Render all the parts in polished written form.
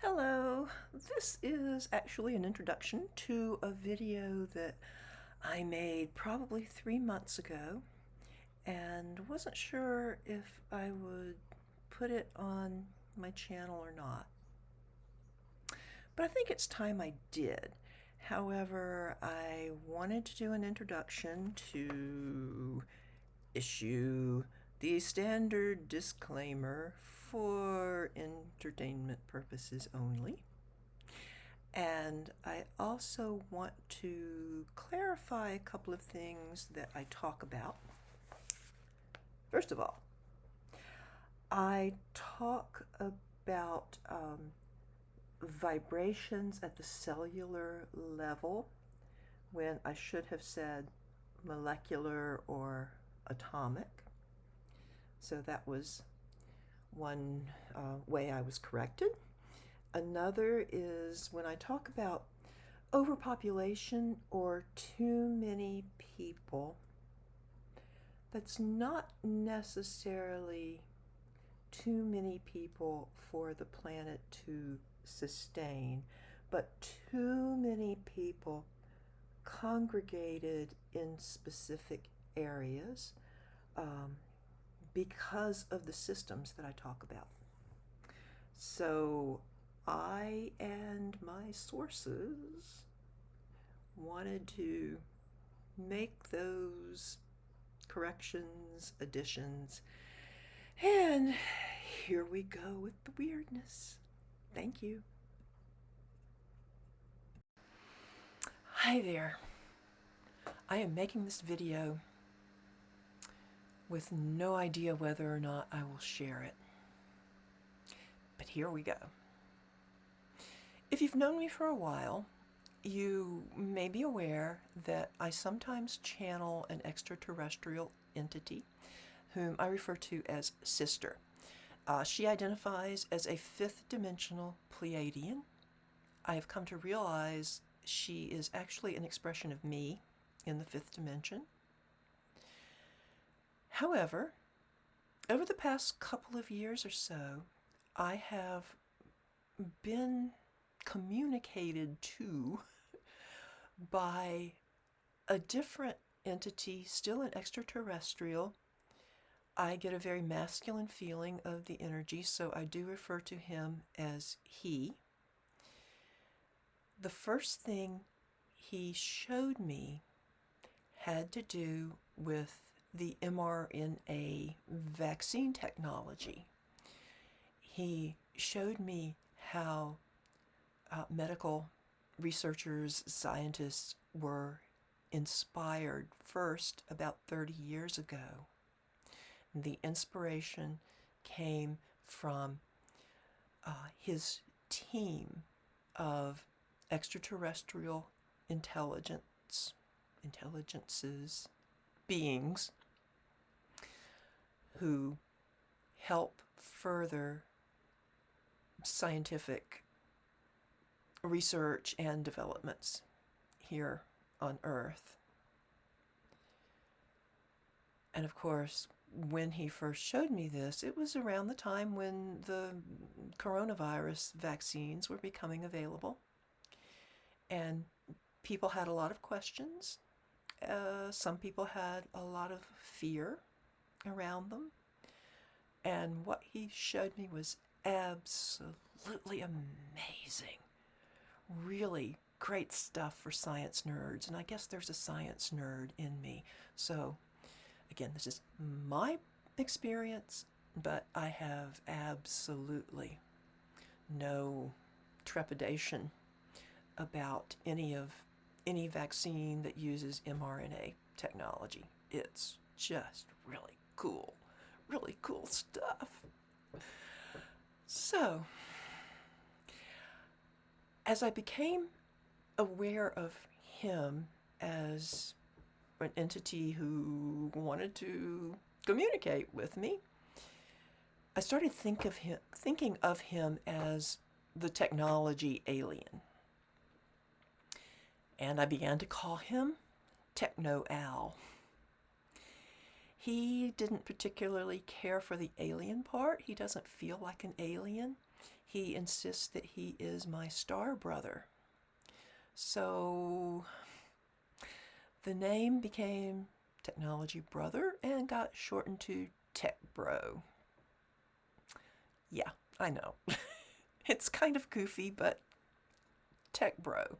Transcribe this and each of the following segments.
Hello, this is actually an introduction to a video that I made probably 3 months ago and wasn't sure if I would put it on my channel or not. But I think it's time I did. However, I wanted to do an introduction to issue the standard disclaimer for entertainment purposes only. And I also want to clarify a couple of things that I talk about. First of all, I talk about vibrations at the cellular level when I should have said molecular or atomic. So that was one way I was corrected. Another is when I talk about overpopulation or too many people, that's not necessarily too many people for the planet to sustain, but too many people congregated in specific areas because of the systems that I talk about. So I and my sources wanted to make those corrections, additions, and here we go with the weirdness. Thank you. Hi there. I am making this video with no idea whether or not I will share it. But here we go. If you've known me for a while, you may be aware that I sometimes channel an extraterrestrial entity whom I refer to as Sister. She identifies as a fifth dimensional Pleiadian. I have come to realize she is actually an expression of me in the fifth dimension. However, over the past couple of years or so, I have been communicated to by a different entity, still an extraterrestrial. I get a very masculine feeling of the energy, so I do refer to him as he. The first thing he showed me had to do with the mRNA vaccine technology. He showed me how medical researchers, scientists were inspired first about 30 years ago. The inspiration came from his team of extraterrestrial intelligences, beings who help further scientific research and developments here on Earth. And of course, when he first showed me this, it was around the time when the coronavirus vaccines were becoming available. And people had a lot of questions. Some people had a lot of fear around them. And what he showed me was absolutely amazing. Really great stuff for science nerds. And I guess there's a science nerd in me. So again, this is my experience, but I have absolutely no trepidation about any vaccine that uses mRNA technology. It's just really cool stuff. So, as I became aware of him as an entity who wanted to communicate with me, I started thinking of him as the technology alien. And I began to call him Techno-Al. He didn't particularly care for the alien part. He doesn't feel like an alien. he insists that he is my star brother. So the name became Technology Brother and got shortened to Techbro. Yeah, I know. It's kind of goofy, but Techbro.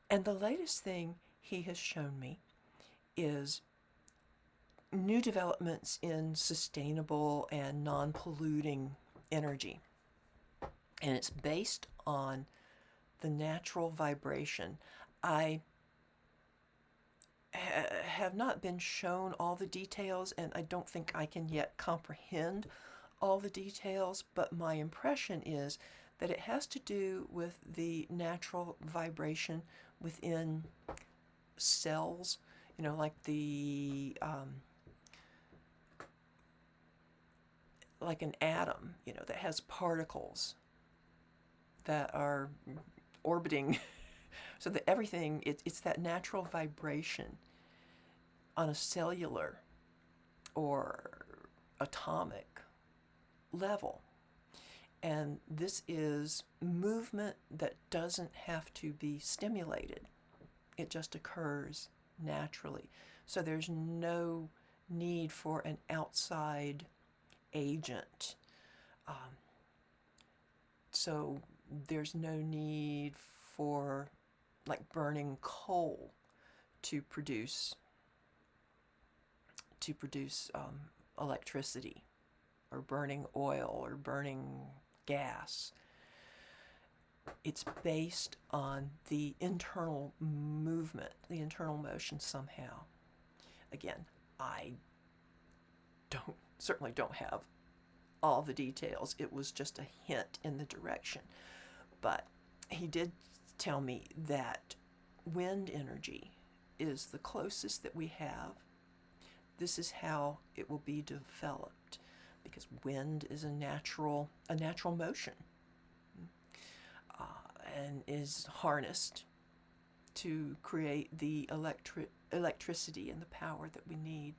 And the latest thing he has shown me is new developments in sustainable and non-polluting energy. And it's based on the natural vibration. I have not been shown all the details, and I don't think I can yet comprehend all the details, but my impression is that it has to do with the natural vibration within cells, like like an atom, that has particles that are orbiting, so that everything, it's that natural vibration on a cellular or atomic level. And this is movement that doesn't have to be stimulated. It just occurs naturally. So there's no need for an outside agent. So there's no need for like burning coal to produce electricity, or burning oil, or burning gas. It's based on the internal movement, the internal motion somehow. Again, I certainly don't have all the details. It was just a hint in the direction. But he did tell me that wind energy is the closest that we have. This is how it will be developed, because wind is a natural motion, and is harnessed to create the electricity and the power that we need.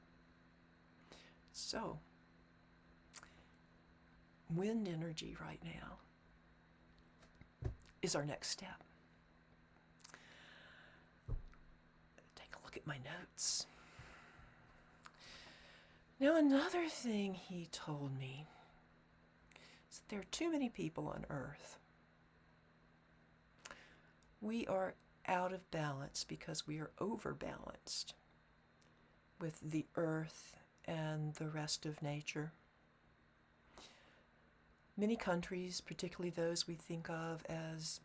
So, wind energy right now is our next step. Take a look at my notes. Now, another thing he told me is that there are too many people on Earth. We are out of balance because we are overbalanced with the Earth and the rest of nature. Many countries, particularly those we think of as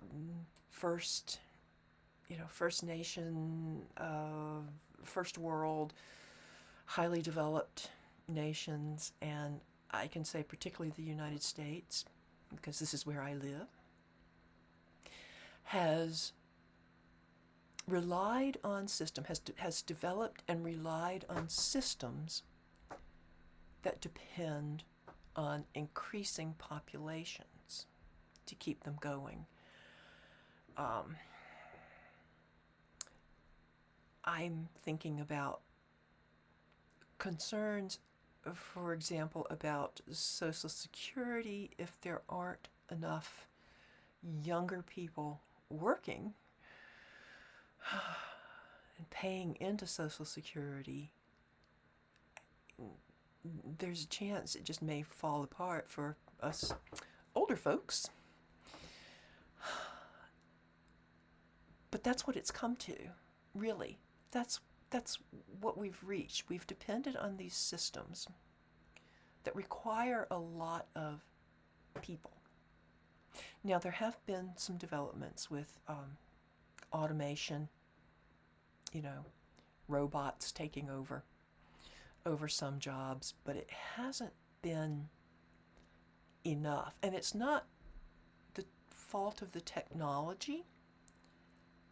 First Nation, First World, highly developed nations, and I can say particularly the United States, because this is where I live, has relied on has developed and relied on systems that depend on increasing populations to keep them going. I'm thinking about concerns, for example, about Social Security. If there aren't enough younger people working and paying into Social Security, there's a chance it just may fall apart for us older folks. But that's what it's come to, really. That's what we've reached. We've depended on these systems that require a lot of people. Now, there have been some developments with automation, robots taking over some jobs, but it hasn't been enough. And it's not the fault of the technology.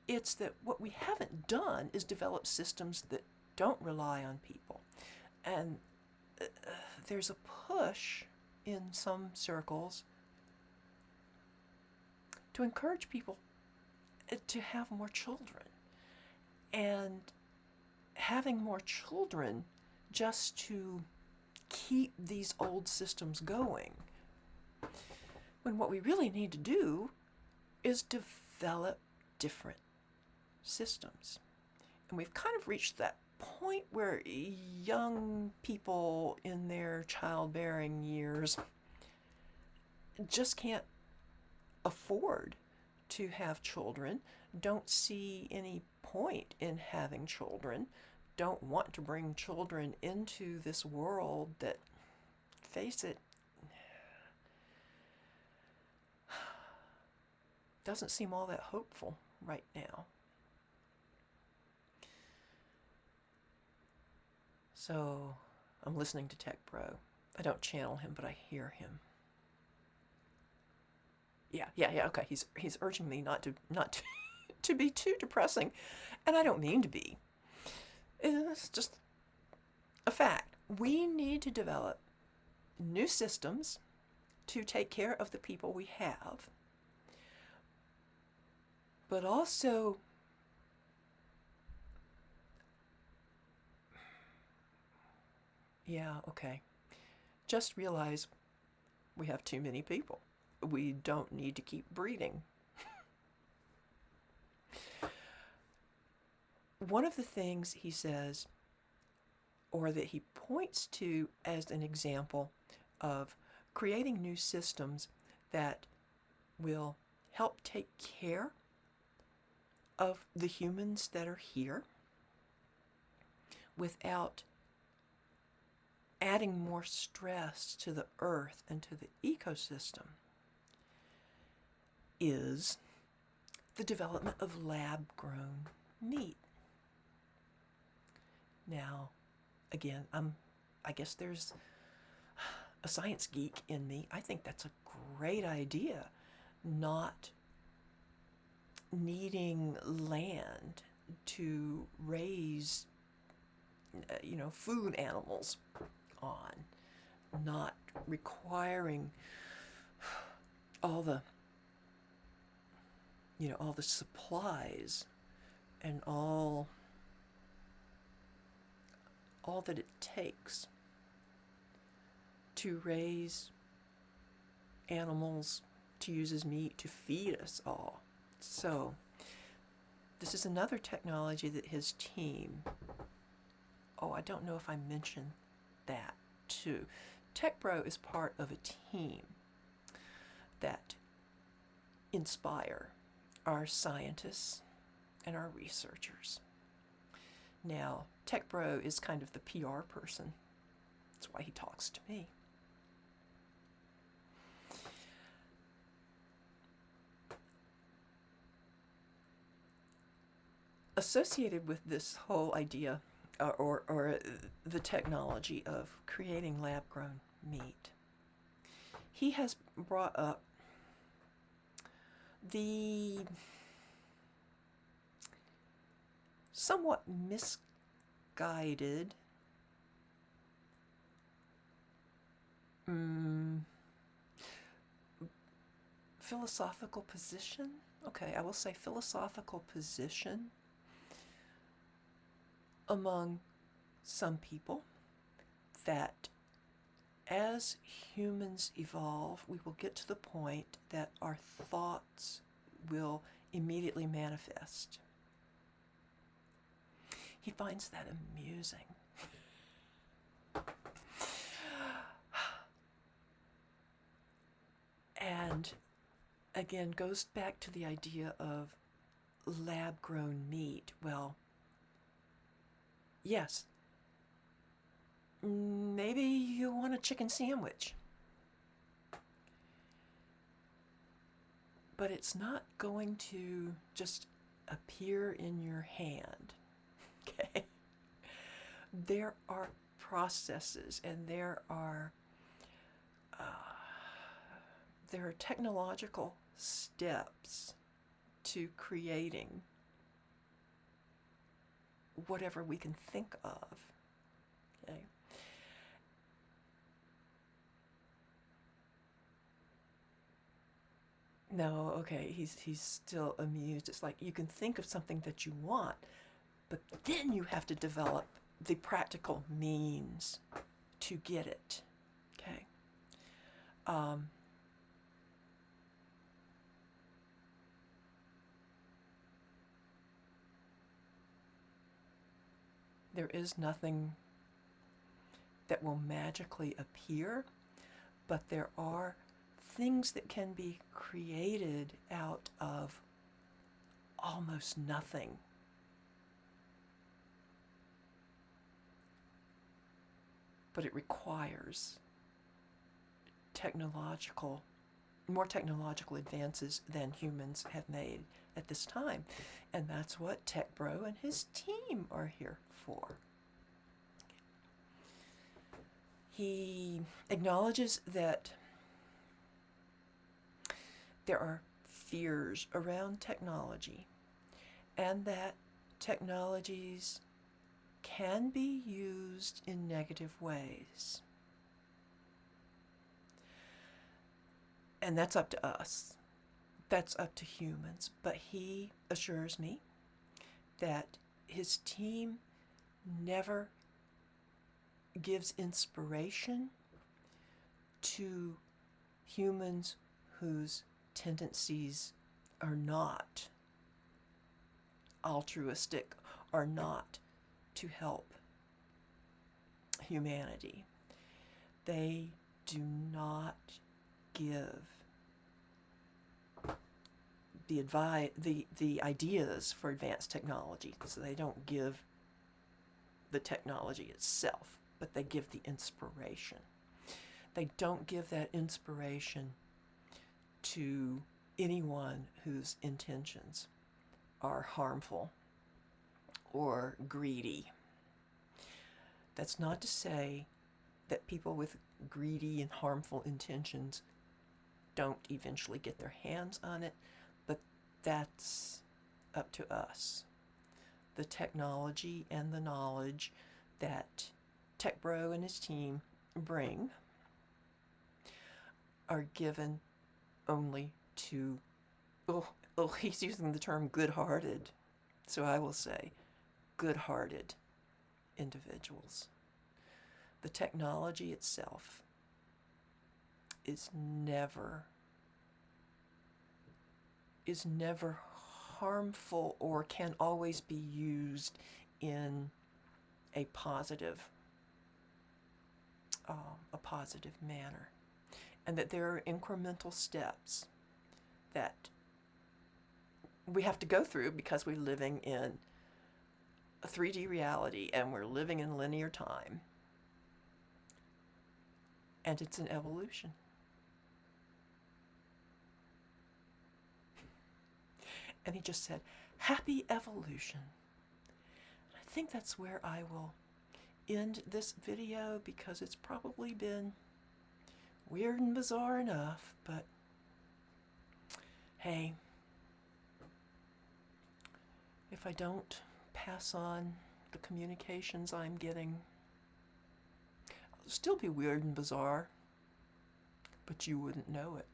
It's that what we haven't done is develop systems that don't rely on people. And there's a push in some circles to encourage people to have more children. And having more children just to keep these old systems going. When what we really need to do is develop different systems. And we've kind of reached that point where young people in their childbearing years just can't afford to have children, don't see any point in having children, don't want to bring children into this world that, face it, doesn't seem all that hopeful right now. So I'm listening to Techbro. I don't channel him, but I hear him. Yeah. Okay, he's urging me not to be too depressing, and I don't mean to be. It's just a fact. We need to develop new systems to take care of the people we have, but also just realize we have too many people. We don't need to keep breeding. One of the things he says, or that he points to as an example of creating new systems that will help take care of the humans that are here without adding more stress to the earth and to the ecosystem, is the development of lab-grown meat. Now, again, I guess there's a science geek in me. I think that's a great idea, not needing land to raise, food animals on, not requiring all the supplies and all that it takes to raise animals to use as meat to feed us all. So this is another technology that his team, I don't know if I mentioned that too. Techbro is part of a team that inspire our scientists and our researchers. Now, Techbro is kind of the PR person. That's why he talks to me. Associated with this whole idea, or the technology of creating lab-grown meat, he has brought up the somewhat misguided philosophical position. Okay, I will say philosophical position among some people that as humans evolve, we will get to the point that our thoughts will immediately manifest. He finds that amusing. And again, goes back to the idea of lab-grown meat. Well, yes, maybe you want a chicken sandwich, but it's not going to just appear in your hand, okay? There are processes and there are technological steps to creating whatever we can think of, okay? No, okay, he's still amused. It's like you can think of something that you want, but then you have to develop the practical means to get it. Okay. There is nothing that will magically appear, but there are things that can be created out of almost nothing. But it requires more technological advances than humans have made at this time. And that's what Techbro and his team are here for. He acknowledges that there are fears around technology and that technologies can be used in negative ways. And that's up to us. That's up to humans. But he assures me that his team never gives inspiration to humans whose tendencies are not altruistic, are not to help humanity. They do not give the ideas for advanced technology. So they don't give the technology itself, but they give the inspiration. They don't give that inspiration to anyone whose intentions are harmful or greedy. That's not to say that people with greedy and harmful intentions don't eventually get their hands on it, but that's up to us. The technology and the knowledge that Techbro and his team bring are given only to, he's using the term good-hearted, so I will say good-hearted individuals. The technology itself is never harmful or can always be used in a positive manner, and that there are incremental steps that we have to go through because we're living in a 3D reality and we're living in linear time, and it's an evolution. And he just said, happy evolution. I think that's where I will end this video because it's probably been weird and bizarre enough, but hey, if I don't pass on the communications I'm getting, it'll still be weird and bizarre, but you wouldn't know it.